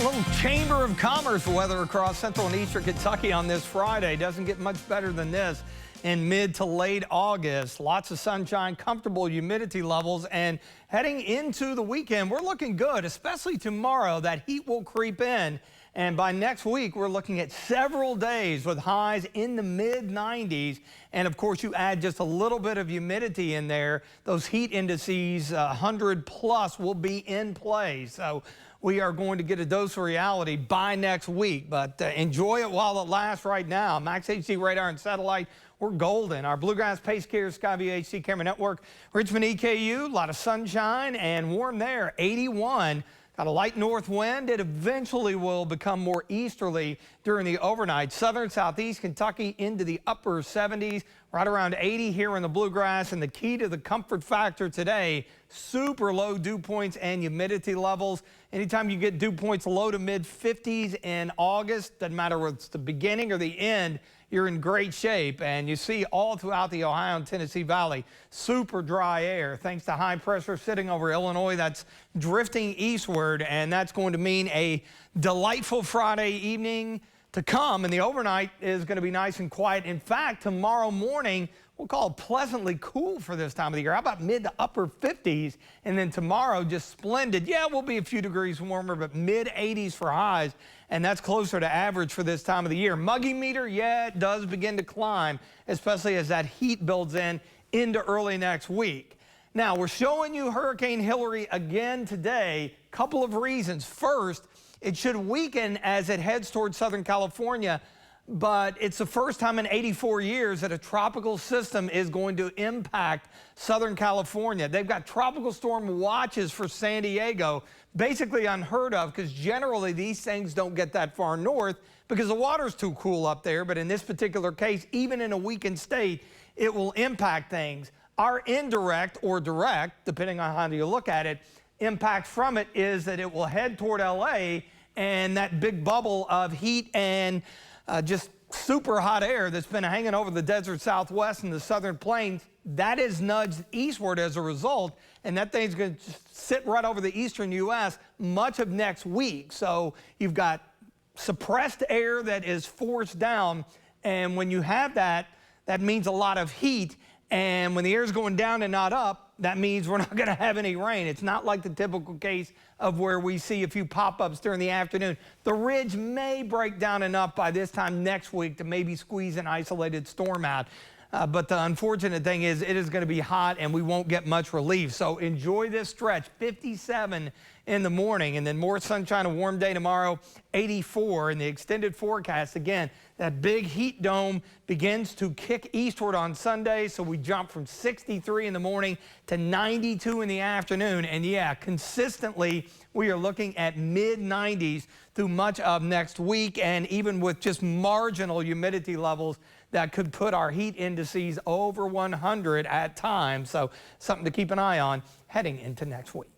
little Chamber of Commerce weather across central and eastern Kentucky on this Friday. Doesn't get much better than this in mid to late August. Lots of sunshine, comfortable humidity levels, and heading into the weekend, we're looking good, especially tomorrow. That heat will creep in. And by next week, we're looking at several days with highs in the mid-90s. And of course, you add just a little bit of humidity in there, those heat indices, 100 plus, will be in play. So we are going to get a dose of reality by next week. But enjoy it while it lasts right now. Max HD radar and satellite, we're golden. Our Bluegrass Pace Care Skyview HD camera network, Richmond EKU, a lot of sunshine and warm there, 81. Got a light north wind. It eventually will become more easterly during the overnight. Southern southeast Kentucky into the upper 70s, right around 80 here in the Bluegrass. And the key to the comfort factor today, super low dew points and humidity levels. Anytime you get dew points low to mid 50s in August, doesn't matter whether it's the beginning or the end, you're in great shape. And you see all throughout the Ohio and Tennessee Valley, super dry air thanks to high pressure sitting over Illinois that's drifting eastward, and that's going to mean a delightful Friday evening to come. And the overnight is going to be nice and quiet. In fact, tomorrow morning we'll call it pleasantly cool for this time of the year. How about mid to upper 50s? And then tomorrow, just splendid. Yeah, we'll be a few degrees warmer, but mid 80s for highs. And that's closer to average for this time of the year. Muggy meter, yeah, it does begin to climb, especially as that heat builds in into early next week. Now, we're showing you Hurricane Hilary again today. Couple of reasons. First, it should weaken as it heads towards Southern California, but it's the first time in 84 years that a tropical system is going to impact Southern California. They've got tropical storm watches for San Diego, basically unheard of because generally these things don't get that far north because the water's too cool up there. But in this particular case, even in a weakened state, it will impact things. Our indirect or direct, depending on how you look at it, impact from it is that it will head toward LA, and that big bubble of heat and just super hot air that's been hanging over the desert Southwest and the southern plains, that is nudged eastward as a result, and that thing's going to sit right over the eastern U.S. much of next week. So you've got suppressed air that is forced down, and when you have that, that means a lot of heat, and when the air is going down and not up, that means we're not going to have any rain. It's not like the typical case of where we see a few pop-ups during the afternoon. The ridge may break down enough by this time next week to maybe squeeze an isolated storm out. But the unfortunate thing is it is going to be hot and we won't get much relief. So enjoy this stretch. 57 in the morning, and then more sunshine, a warm day tomorrow, 84 in the extended forecast. Again, that big heat dome begins to kick eastward on Sunday, so we jump from 63 in the morning to 92 in the afternoon. And yeah, consistently we are looking at mid-90s through much of next week, and even with just marginal humidity levels that could put our heat indices over 100 at times. So something to keep an eye on heading into next week.